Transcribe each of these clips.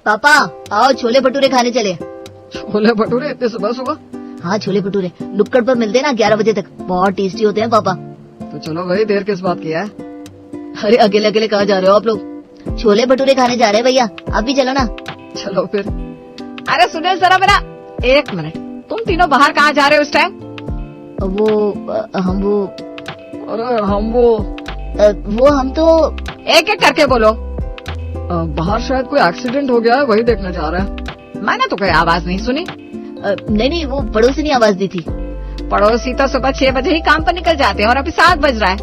पापा आओ छोले भटूरे खाने चले। छोले भटूरे इतने सुबह सुबह? हाँ छोले भटूरे नुक्कड़ पर मिलते हैं ना 11 बजे तक, बहुत टेस्टी होते हैं पापा। तो चलो भाई, देर किस बात की है? अरे अकेले अकेले कहाँ जा रहे हो आप लोग? छोले भटूरे खाने जा रहे हैं भैया, आप भी चलो ना। चलो फिर। अरे सुनील जरा मेरा 1 मिनट, तुम तीनों बाहर कहाँ जा रहे हो इस टाइम? हम तो एक एक करके बोलो। बाहर शायद कोई एक्सीडेंट हो गया है, वही देखने जा रहे हैं। मैंने तो कोई आवाज नहीं सुनी। नहीं वो पड़ोसी ने आवाज दी थी। पड़ोसी तो सुबह 6 बजे ही काम पर निकल जाते हैं और अभी 7 बज रहा है।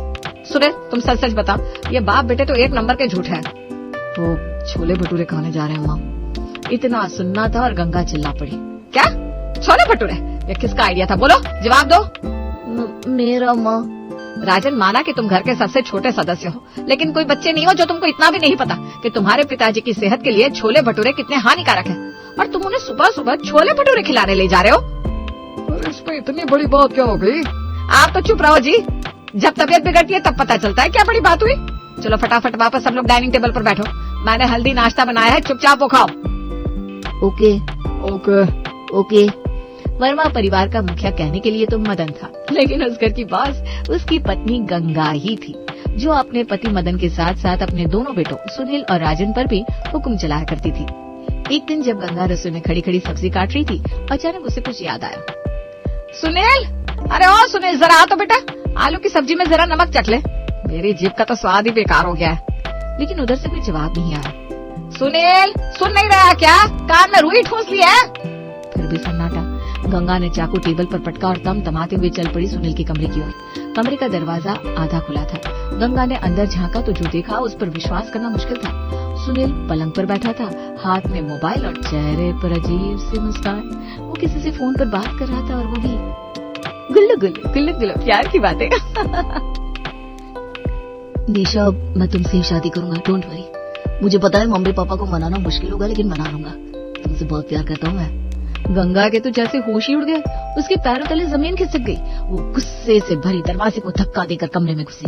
सुनील तुम सच सच बताओ, ये बाप बेटे तो 1 नंबर के झूठ है। वो छोले भटूरे खाने जा रहे हैं माँ। इतना सुनना था और गंगा चिल्ला पड़ी। क्या छोले भटूरे? ये किसका आइडिया था? बोलो, जवाब दो। मेरा माँ। राजन, माना कि तुम घर के सबसे छोटे सदस्य हो, लेकिन कोई बच्चे नहीं हो जो तुमको इतना भी नहीं पता कि तुम्हारे पिताजी की सेहत के लिए छोले भटूरे कितने हानिकारक हैं, और तुम उन्हें सुबह सुबह छोले भटूरे खिलाने ले जा रहे हो। इसमें इतनी बड़ी बात क्या हो गई? आप तो चुप रहो जी, जब तबीयत बिगड़ती है तब पता चलता है क्या बड़ी बात हुई। चलो फटाफट वापस सब लोग डाइनिंग टेबल पर बैठो, मैंने हल्दी नाश्ता बनाया है, चुपचाप वो खाओ। Okay okay okay. वर्मा परिवार का मुखिया कहने के लिए तो मदन था, लेकिन उस घर की बॉस उसकी पत्नी गंगा ही थी, जो अपने पति मदन के साथ साथ अपने दोनों बेटों सुनील और राजन पर भी हुक्म चलाया करती थी। एक दिन जब गंगा रसोई में खड़ी खड़ी सब्जी काट रही थी, अचानक उसे कुछ याद आया। सुनील, अरे ओ सुनील जरा आ तो बेटा, आलू की सब्जी में जरा नमक चख ले, मेरी जीभ का तो स्वाद ही बेकार हो गया है। लेकिन उधर से कोई जवाब नहीं आया। सुनील सुन नहीं रहा क्या? कान में रुई ठूस ली है? फिर भी सन्नाटा। गंगा ने चाकू टेबल पर पटका और तमतमाते हुए चल पड़ी सुनील के कमरे की ओर। कमरे का दरवाजा आधा खुला था। गंगा ने अंदर झांका तो जो देखा उस पर विश्वास करना मुश्किल था। सुनील पलंग पर बैठा था, हाथ में मोबाइल और चेहरे पर अजीब सी मुस्कान। वो किसी से फोन पर बात कर रहा था, और वो भी गुल्लू गुल्लू गुल्लू गुल्लू प्यार की बातें। निशा, मैं तुमसे ही शादी करूंगा, डोंट वरी। मुझे पता है मम्मी पापा को मनाना मुश्किल होगा, लेकिन मना लूंगा। तुमसे बहुत प्यार करता हूँ मैं। गंगा के तो जैसे होश ही उड़ गए, उसके पैरों तले जमीन खिसक गई। वो गुस्से से भरी दरवाजे को धक्का देकर कमरे में घुसी।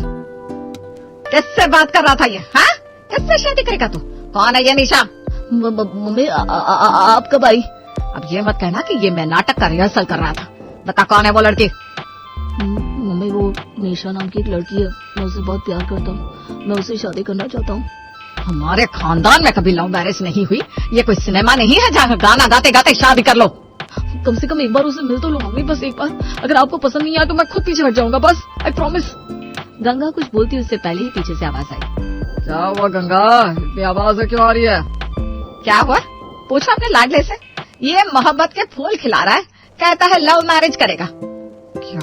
किससे बात कर रहा था ये? हाँ, किससे शादी करेगा तू? कौन है ये निशा? मम्मी आप कब आई? अब ये मत कहना कि ये मैं नाटक का रिहर्सल कर रहा था। बता कौन है वो लड़की? मम्मी वो निशा नाम की एक लड़की है, मैं उसे बहुत प्यार करता हूँ, मैं उसे शादी करना चाहता हूँ। हमारे खानदान में कभी लव मैरिज नहीं हुई, ये कोई सिनेमा नहीं है जहाँ गाना गाते गाते शादी कर लो। कम से कम एक बार उसे मिल तो लो मम्मी, बस एक बार। अगर आपको पसंद नहीं आया तो मैं खुद पीछे हट जाऊंगा, बस, आई प्रॉमिस। गंगा कुछ बोलती उससे पहले ही पीछे से आवाज आई। क्या हुआ गंगा, इतनी आवाज क्यों आ रही है? क्या हुआ? पूछो अपने लाडले से। ये मोहब्बत के फूल खिला रहा है, कहता है लव मैरिज करेगा। क्या?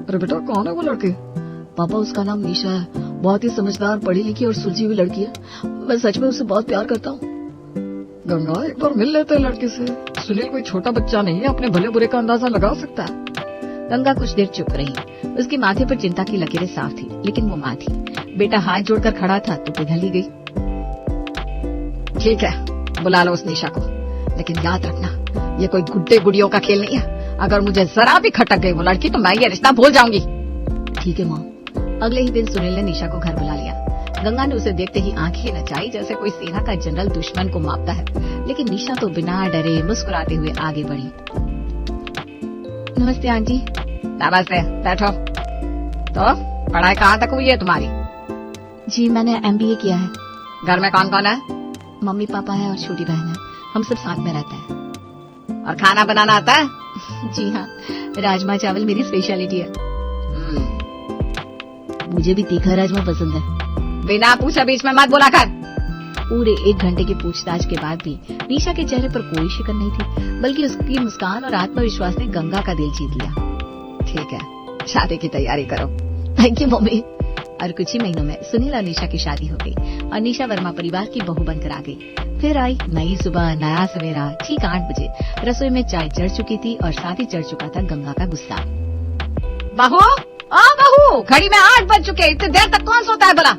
अरे बेटा कौन है वो लड़की? पापा उसका नाम निशा है, बहुत ही समझदार, पढ़ी लिखी और सुलझी हुई लड़की है। मैं सच में उसे बहुत प्यार करता हूँ। गंगा एक बार मिल लेते हैं लड़की से। सुनील कोई छोटा बच्चा नहीं है, अपने भले बुरे का अंदाजा लगा सकता है। गंगा कुछ देर चुप रही। उसके माथे पर चिंता की लकीरें साफ थी, लेकिन वो माँ थी। बेटा हाथ जोड़कर खड़ा था तो पिघल ही गई। ठीक है, बुला लो उस निशा को, लेकिन याद रखना ये कोई गुड्डे गुड़ियों का खेल नहीं है। अगर मुझे जरा भी खटक गई वो लड़की तो मैं ये रिश्ता भूल जाऊंगी। ठीक है माँ। अगले ही दिन सुनील ने निशा को घर बुला लिया। गंगा ने उसे देखते ही आंखें नचाई, जैसे कोई सेना का जनरल दुश्मन को मापता है। लेकिन निशा तो बिना डरे मुस्कुराते हुए आगे बढ़ी। नमस्ते आंटी। नमस्ते, बैठो। तो पढ़ाई कहाँ तक हुई है तुम्हारी? जी मैंने MBA किया है। घर में कौन कौन है? मम्मी पापा है और छोटी बहन है, हम सब साथ में रहते हैं। और खाना बनाना आता है? जी हाँ, राजमा चावल मेरी स्पेशलिटी है। मुझे भी तीखा राजमा पसंद है। बिना पूछे बीच में मत बोला कर। पूरे 1 घंटे की पूछताछ के बाद भी निशा के चेहरे पर कोई शिकन नहीं थी, बल्कि उसकी मुस्कान और आत्मविश्वास ने गंगा का दिल जीत लिया। ठीक है, शादी की तैयारी करो। Thank you mummy. और कुछ ही महीनों में सुनील और निशा की शादी हो गई और निशा वर्मा परिवार की बहू बनकर आ गई। फिर आई नई सुबह, नया सवेरा। ठीक 8 बजे रसोई में चाय चढ़ चुकी थी और साथ ही चढ़ चुका था गंगा का गुस्सा। बहू, बहू, घड़ी में 8 बज चुके, इतनी देर तक कौन सोता है भला?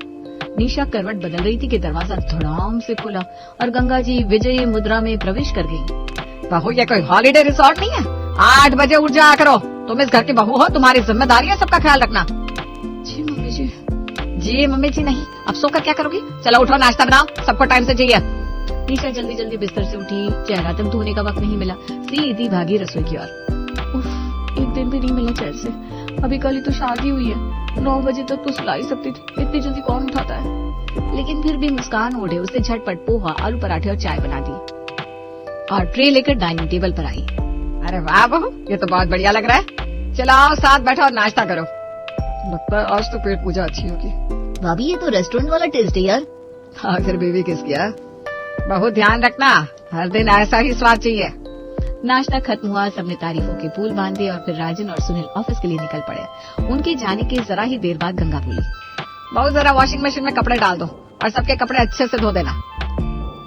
निशा करवट बदल रही थी कि दरवाजा धड़ाम से खुला और गंगा जी विजयी मुद्रा में प्रवेश कर गयी। बहू ये कोई हॉलिडे रिसोर्ट नहीं है, 8 बजे उठ जाया करो। तुम इस घर की बहू हो, तुम्हारी जिम्मेदारी है सबका ख्याल रखना। जी मम्मी जी। जी मम्मी जी नहीं, अब सोकर क्या करोगी? चलो उठो, नाश्ता बनाओ, सबको टाइम से चाहिए। निशा जल्दी जल्दी बिस्तर से उठी, चेहरा तक धोने का वक्त नहीं मिला, सीधी भागी रसोई की ओर। उफ, एक दिन भी नहीं मिला चैन से। अभी कल ही तो शादी हुई है, 9 बजे तक तो सुला ही सकती थी, इतनी जल्दी कौन उठाता है। लेकिन फिर भी मुस्कान ओढ़े उसने झटपट पोहा, आलू पराठे और चाय बना दी और ट्रे लेकर डाइनिंग टेबल पर आई। अरे वाह बहू, ये तो बहुत बढ़िया लग रहा है। चलो आओ साथ बैठो और नाश्ता करो। लगता है आज तो पेट पूजा अच्छी होगी। भाभी ये तो रेस्टोरेंट वाला टेस्ट है यार। आखिर बीवी किसकी है? बहुत ध्यान रखना, हर दिन ऐसा ही स्वाद चाहिए। नाश्ता खत्म हुआ, सबने तारीफों के फूल बांधे और फिर राजन और सुनील ऑफिस के लिए निकल पड़े। उनके जाने के जरा ही देर बाद गंगा बोली, बहुत जरा वॉशिंग मशीन में कपड़े डाल दो और सबके कपड़े अच्छे से धो देना।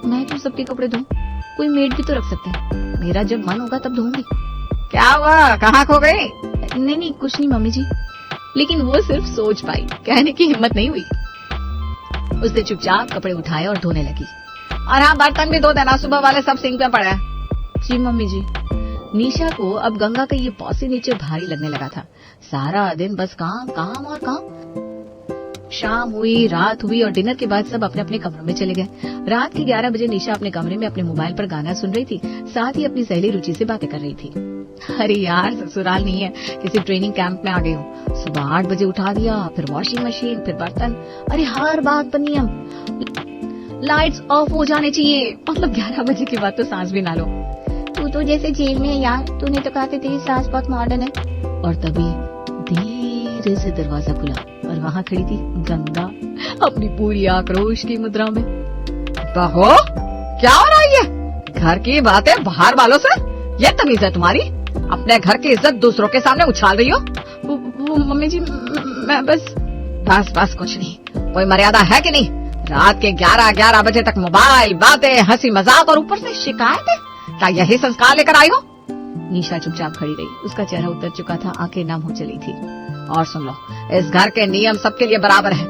मैं क्यों सबके कपड़े धोऊं? कोई मेड भी तो रख सकते हैं। मेरा जब मन होगा तब धोऊंगी। क्या हुआ, कहाँ खो गई? नहीं कुछ नहीं मम्मी जी। लेकिन वो सिर्फ सोच पाई, कहने की हिम्मत नहीं हुई। उसने चुपचाप कपड़े उठाए और धोने लगी। और हाँ, बर्तन भी धो देना, सुबह वाले सब सिंक में पड़े हैं। जी मम्मी जी। निशा को अब गंगा का ये पॉसी नीचे भारी लगने लगा था। सारा दिन बस काम काम और काम। शाम हुई, रात हुई और डिनर के बाद सब अपने अपने कमरों में चले गए। रात के 11 बजे निशा अपने कमरे में अपने मोबाइल पर गाना सुन रही थी, साथ ही अपनी सहेली रुचि से बातें कर रही थी। अरे यार, ससुराल नहीं है, किसी ट्रेनिंग कैंप में आ गई हूँ। सुबह 8 बजे उठा दिया, फिर वॉशिंग मशीन, फिर बर्तन। अरे हर बात पर नियम, लाइट्स ऑफ हो जाने चाहिए। मतलब 11 बजे के बाद तो सांस भी ना लो। तू तो जैसे जेल में है यार, तूने तो कहा था तेरी सास बहुत मॉडर्न है। और तभी धीरे से दरवाजा खुला और वहाँ खड़ी थी गंगा, अपनी पूरी आक्रोश की मुद्रा में। बहू, क्या हो रहा है ये? घर की बातें बाहर वालों से? ये तमीज है तुम्हारी? अपने घर की इज्जत दूसरों के सामने उछाल रही हो। मम्मी जी, मैं बस कुछ नहीं। कोई मर्यादा है कि नहीं? रात के 11 बजे तक मोबाइल, बातें, हंसी मजाक और ऊपर से शिकायतें। क्या यही संस्कार लेकर आई हो? निशा चुपचाप खड़ी रही। उसका चेहरा उतर चुका था, आंखें नम हो चली थी। और सुन लो, इस घर के नियम सबके लिए बराबर है,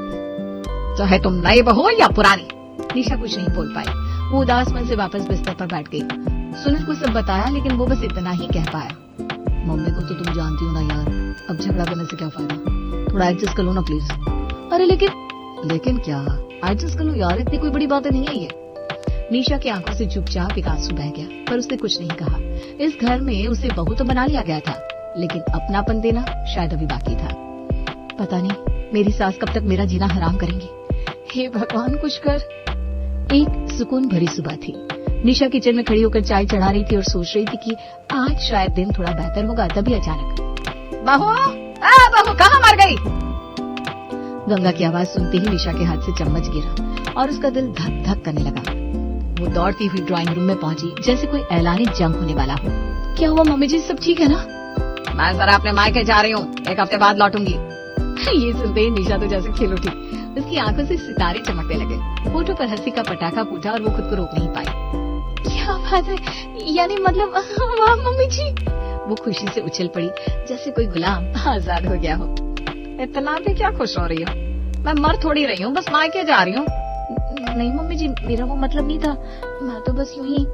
चाहे तुम नई बहू या पुरानी। निशा कुछ नहीं बोल पाई। वो उदास मन से वापस बिस्तर पर बैठ गई। सुनील को सब बताया, लेकिन वो बस इतना ही कह पाया, मम्मी को तो तुम जानती हो ना यार, अब झगड़ा करने से क्या फायदा, थोड़ा एडजस्ट कर लो ना प्लीज। अरे लेकिन क्या एडजस्ट कर लो यार, इतनी कोई बड़ी बात नहीं है ये। निशा की आंखों से चुपचाप एक आंसू बह गया, पर उसने कुछ नहीं कहा। इस घर में उसे बहू तो बना लिया गया था, लेकिन अपनापन देना शायद अभी बाकी था। पता नहीं मेरी सास कब तक मेरा जीना हराम करेंगी। हे भगवान कुछ कर। एक सुकून भरी सुबह थी। निशा किचन में खड़ी होकर चाय चढ़ा रही थी और सोच रही थी कि आज शायद दिन थोड़ा बेहतर होगा। तभी अचानक, बहू कहाँ मर गई? गंगा की आवाज सुनते ही निशा के हाथ से चम्मच गिरा और उसका दिल धक धक करने लगा। वो दौड़ती हुई ड्राइंग रूम में पहुंची, जैसे कोई ऐलानी जंग होने वाला हो। क्या हुआ मम्मी जी, सब ठीक है ना? मैं जरा अपने मायके जा रही हूँ, 1 हफ्ते बाद लौटूंगी। ये सुनते ही निशा तो जैसे खिल उठी। उसकी आंखों से सितारे चमकने लगे। होठों पर हंसी का पटाखा फूटा और वो खुद को रोक नहीं पाई। क्या बात है, यानी मतलब वाह मम्मी जी। वो खुशी से उछल पड़ी, जैसे कोई गुलाम आजाद हो गया हो। इतना भी क्या खुश हो रही हो? मैं मर थोड़ी रही हूँ, बस मायके जा रही हूँ। नहीं मम्मी जी, मेरा वो मतलब नहीं था, मैं तो बस यूं ही।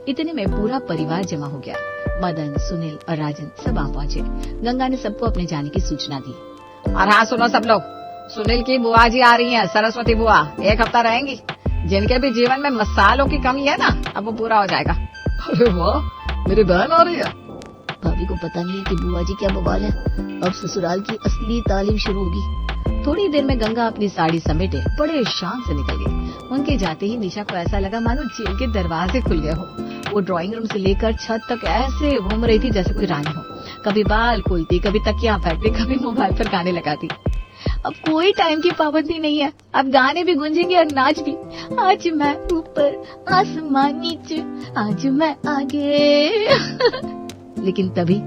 इतने में पूरा परिवार जमा हो गया। मदन, सुनील और राजन सब आ पहुंचे। गंगा ने सबको अपने जाने की सूचना दी। और हाँ सुनो सब लोग, सुनील की बुआ जी आ रही हैं, सरस्वती बुआ, 1 हफ्ता रहेंगी। जिनके भी जीवन में मसालों की कमी है ना, अब वो पूरा हो जाएगा। अरे वाह, मेरी बहन आ रही है। भाभी को पता नहीं है कि बुआ जी क्या बवाल है। अब ससुराल की असली तालीम शुरू होगी। थोड़ी देर में गंगा अपनी साड़ी समेटे बड़े शान से निकल गई। उनके जाते ही निशा को ऐसा लगा मानो जेल के दरवाजे खुल गए हो। वो ड्राइंग रूम से लेकर छत तक ऐसे घूम रही थी जैसे कोई रानी हो। कभी बाल खोलती, कभी तकिया फेंकती, कभी मोबाइल पर गाने लगाती। अब कोई टाइम की पाबंदी नहीं है, अब गाने भी गूंजेंगे और नाच भी। आज मैं ऊपर, आसमान नीचे, आज मैं आगे। लेकिन तभी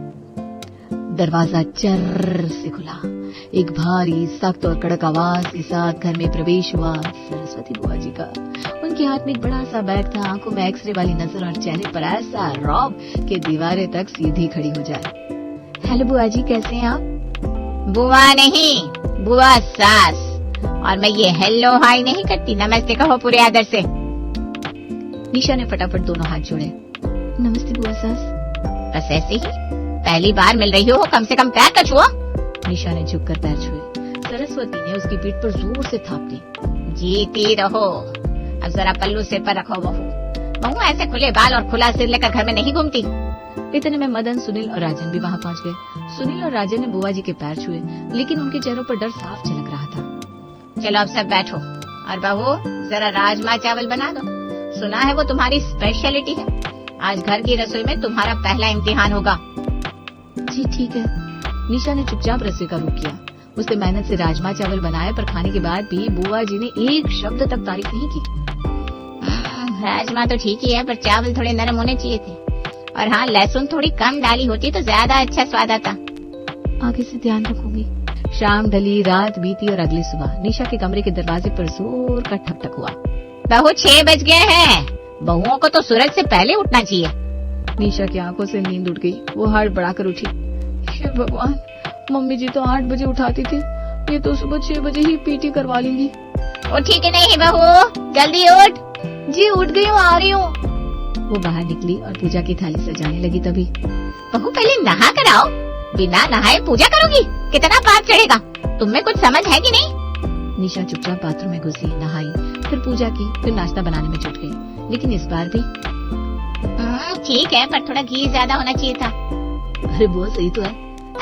दरवाजा चर्र से खुला। एक भारी, सख्त और कड़क आवाज के साथ घर में प्रवेश हुआ सरस्वती बुआ जी का। उनके हाथ में एक बड़ा सा बैग था, आंखों में एक्सरे वाली नजर और चेहरे पर ऐसा रौब कि दीवारें तक सीधी खड़ी हो जाए। हेलो बुआ जी, कैसे हैं आप? बुआ नहीं, बुआ सास। और मैं ये हेलो हाय नहीं करती, नमस्ते कहो पूरे आदर से। निशा ने फटाफट दोनों हाथ जोड़े। नमस्ते बुआ सास। बस ऐसे ही, पहली बार मिल रही हो, कम से कम पैर तो छुओ। निशा ने झुककर पैर छुए। सरस्वती ने उसकी पीठ पर जोर से थाप दी। जीती रहो। अब जरा पल्लू सिर पर रखो बहू, बहू ऐसे खुले बाल और खुला सिर लेकर घर में नहीं घूमती। इतने में मदन, सुनील और राजन भी वहाँ पहुँच गए। सुनील और राजन ने बुआ जी के पैर छुए, लेकिन उनके चेहरों पर डर साफ झलक रहा था। चलो अब सब बैठो और बहू जरा राजमा चावल बना दो। सुना है वो तुम्हारी स्पेशलिटी है। आज घर की रसोई में तुम्हारा पहला इम्तिहान होगा। जी ठीक है। निशा ने चुपचाप रसोई का रुख किया। उसने मेहनत से राजमा चावल बनाए, पर खाने के बाद भी बुआ जी ने एक शब्द तक तारीफ नहीं की। राजमा तो ठीक ही है, पर चावल थोड़े नरम होने चाहिए थे। और हाँ, लहसुन थोड़ी कम डाली होती तो ज्यादा अच्छा स्वाद आता। आगे से ध्यान रखूंगी। शाम ढली, रात बीती और अगली सुबह निशा के कमरे के दरवाजे पर जोर का ठक ठक हुआ। बहू 6 बज गए हैं। बहुओं को तो सूरज से पहले उठना चाहिए। निशा की आंखों से नींद उड़ गई। वो हड़बड़ाकर उठी। हे भगवान, मम्मी जी तो 8 बजे उठाती थी, ये तो सुबह 6 बजे ही पीटी करवा लेंगी। उठी कि नहीं बहू? जल्दी उठ। जी उठ गई हूँ, आ रही हूँ। वो बाहर निकली और पूजा की थाली सजाने लगी। तभी बहू पहले नहा कर आओ। बिना नहाए पूजा करोगी? कितना पाप चढ़ेगा। तुम में कुछ समझ है कि नहीं? निशा चुपचाप बाथरूम में घुसी, नहाई, फिर पूजा की, फिर नाश्ता बनाने में जुट गई। लेकिन इस बार भी ठीक है, पर थोड़ा घी ज्यादा होना चाहिए था। अरे बुआ सही तो है।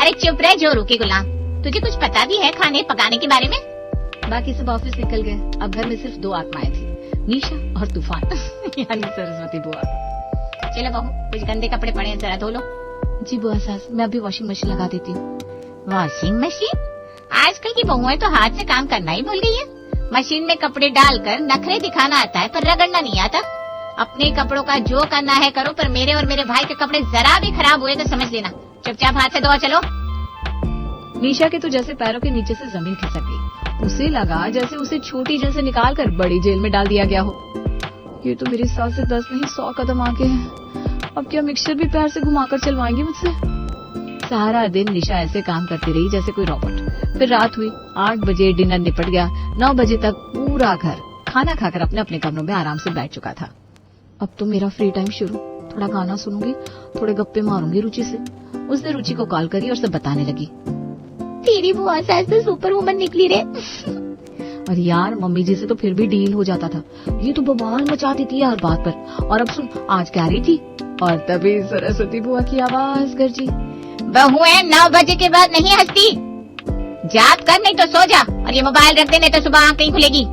अरे चुप रह जोरू के गुलाम। तुझे कुछ पता भी है खाने पकाने के बारे में? बाकी सब ऑफिस निकल गए। अब घर में सिर्फ 2 आत्माएं थी, निशा और तूफान यानी सरस्वती बुआ। चलो बहू, कुछ गंदे कपड़े पड़े हैं, जरा धो लो। जी बुआ सास, मैं अभी वॉशिंग मशीन लगा देती हूँ। Washing machine? आजकल की बहुएं तो हाथ से काम करना ही भूल गई है। मशीन में कपड़े डालकर नखरे दिखाना आता है, पर रगड़ना नहीं आता। अपने कपड़ों का जो करना है करो, पर मेरे और मेरे भाई के कपड़े जरा भी खराब हुए तो समझ लेना। चुपचाप हाथ से धो चलो। निशा के तो जैसे पैरों के नीचे से जमीन खिसक गई। उसे लगा जैसे उसे छोटी जेल से निकालकर बड़ी जेल में डाल दिया गया हो। ये तो मेरी सास से 10 नहीं 100 कदम आगे है। अब क्या मिक्सचर भी पैर से घुमाकर चलवाएंगी मुझसे? सारा दिन निशा ऐसे काम करती रही जैसे कोई रोबोट। फिर रात हुई, 8 बजे डिनर निपट गया। 9 बजे तक पूरा घर खाना खाकर अपने अपने कमरों में आराम से बैठ चुका था। अब तो मेरा फ्री टाइम शुरू। थोड़ा गाना सुनूंगी, थोड़े गप्पे मारूंगी रुचि से। उसने रुचि को कॉल करी और सब बताने लगी। तेरी बुआ सास तो सुपर वुमन निकली रे। और यार, मम्मी जी से तो फिर भी डील हो जाता था, ये तो बवाल मचा देती है हर बात पर। और अब सुन, आज कह रही थी। और तभी सरस्वती बुआ की आवाज गरजी। बहुएं 9 बजे के बाद नहीं हंसती। जाप कर नहीं तो सो जा, और ये मोबाइल रख दे नहीं तो सुबह आँख नहीं खुलेगी।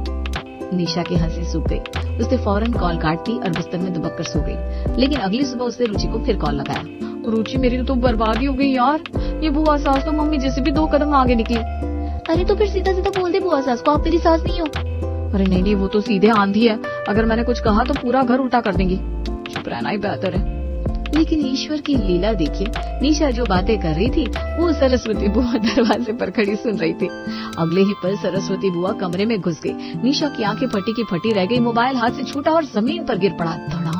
निशा की हंसी सूख गई। उसने फौरन कॉल काट दी और बिस्तर में दुबक कर सो गई। लेकिन अगली सुबह उसने रुचि को फिर कॉल लगाया। रुचि, मेरी तो बर्बादी हो गई यार। ये बुआ सास तो मम्मी जैसे भी 2 कदम आगे निकली। अरे तो फिर सीधा सीधा बोल दे बुआ सास को, आप मेरी सास नहीं हो। अरे नहीं, वो तो सीधे आंधी है। अगर मैंने कुछ कहा तो पूरा घर उल्टा कर देंगी। चुप रहना ही बेहतर है। लेकिन ईश्वर की लीला देखिए, निशा जो बातें कर रही थी वो सरस्वती बुआ दरवाजे पर खड़ी सुन रही थी। अगले ही पल सरस्वती बुआ कमरे में घुस गई। निशा की आंखें फटी की फटी रह गई। मोबाइल हाथ से छूटा और जमीन पर गिर पड़ा। धड़ा।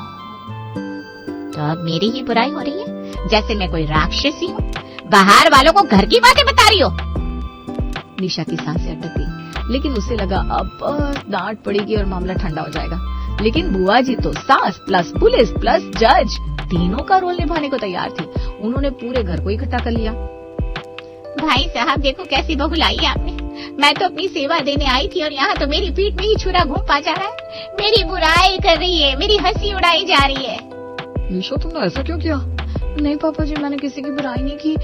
तो अब मेरी ही बुराई हो रही है, जैसे मैं कोई राक्षसी हूँ। बाहर वालों को घर की बातें बता रही हो। निशा की सांसें अटक गई, लेकिन उसे लगा अब बस डांट पड़ेगी और मामला ठंडा हो जाएगा। लेकिन बुआ जी तो सास प्लस पुलिस प्लस जज तीनों का रोल निभाने को तैयार थी। उन्होंने पूरे घर को इकट्ठा कर लिया। भाई साहब, देखो कैसी बहू लाई आपने। मैं तो अपनी सेवा देने आई थी और यहाँ तो मेरी पीठ में ही छुरा घूम पा जा रहा है। मेरी बुराई कर रही है, मेरी हंसी उड़ाई जा रही है। निशा, तुमने ऐसा क्यों किया? नहीं पापा जी, मैंने किसी की बुराई नहीं की,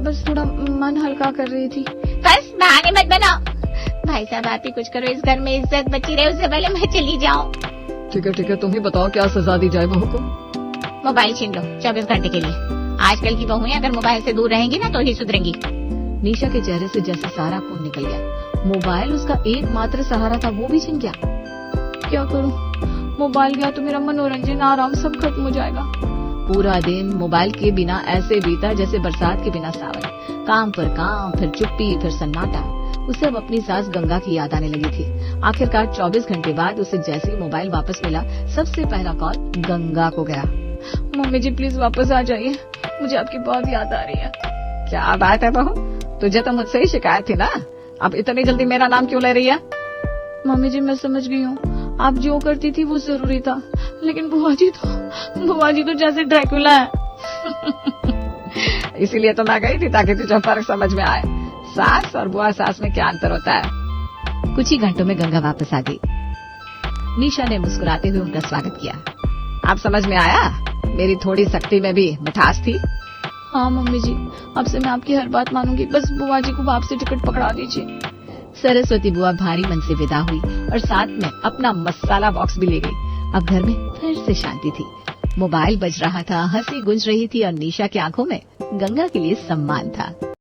बस थोड़ा मन हल्का कर रही थी। बस बहाने मत बनाओ। भाई साहब, आप ही कुछ करो, इस घर में इज्जत बची रहे, उससे पहले मैं चली जाऊँ। ठीक है, तुम ही बताओ क्या सजा दी जाए बहू को। मोबाइल छीन लो 24 घंटे के लिए। आजकल की बहुएं अगर मोबाइल से दूर रहेंगी ना तो ही सुधरेंगी। निशा के चेहरे से जैसे सारा खून निकल गया। मोबाइल उसका एकमात्र सहारा था, वो भी छिन गया। क्या करूं? मोबाइल गया तो मेरा मनोरंजन, आराम सब खत्म हो जाएगा। पूरा दिन मोबाइल के बिना ऐसे बीता जैसे बरसात के बिना सावन। काम पर काम, फिर चुप्पी, फिर सन्नाटा। उसे अब अपनी सास गंगा की याद आने लगी थी। आखिरकार 24 घंटे बाद उसे जैसे ही मोबाइल वापस मिला, सबसे पहला कॉल गंगा को गया। मम्मी जी प्लीज वापस आ जाइए, मुझे आपकी बहुत याद आ रही है। क्या बात है बहू, तुझे तो मुझसे ही शिकायत थी ना, अब इतनी जल्दी मेरा नाम क्यों ले रही है? मम्मी जी मैं समझ गई हूँ, आप जो करती थी वो जरूरी था, लेकिन बुआ जी तो जैसे ड्रैकुला है। इसीलिए तो मैं गई थी ताकि तुझे फर्क समझ में आए, सास और बुआ सास में क्या अंतर होता है। कुछ ही घंटों में गंगा वापस आ गई। निशा ने मुस्कुराते हुए उनका स्वागत किया। अब समझ में आया मेरी थोड़ी सख्ती में भी मिठास थी। हाँ मम्मी जी, अब से मैं आपकी हर बात मानूंगी, बस बुआ जी को वापसी टिकट पकड़ा दीजिए। सरस्वती बुआ भारी मन से विदा हुई और साथ में अपना मसाला बॉक्स भी ले गई। अब घर में फिर से शांति थी। मोबाइल बज रहा था, हंसी गूंज रही थी और निशा की आंखों में गंगा के लिए सम्मान था।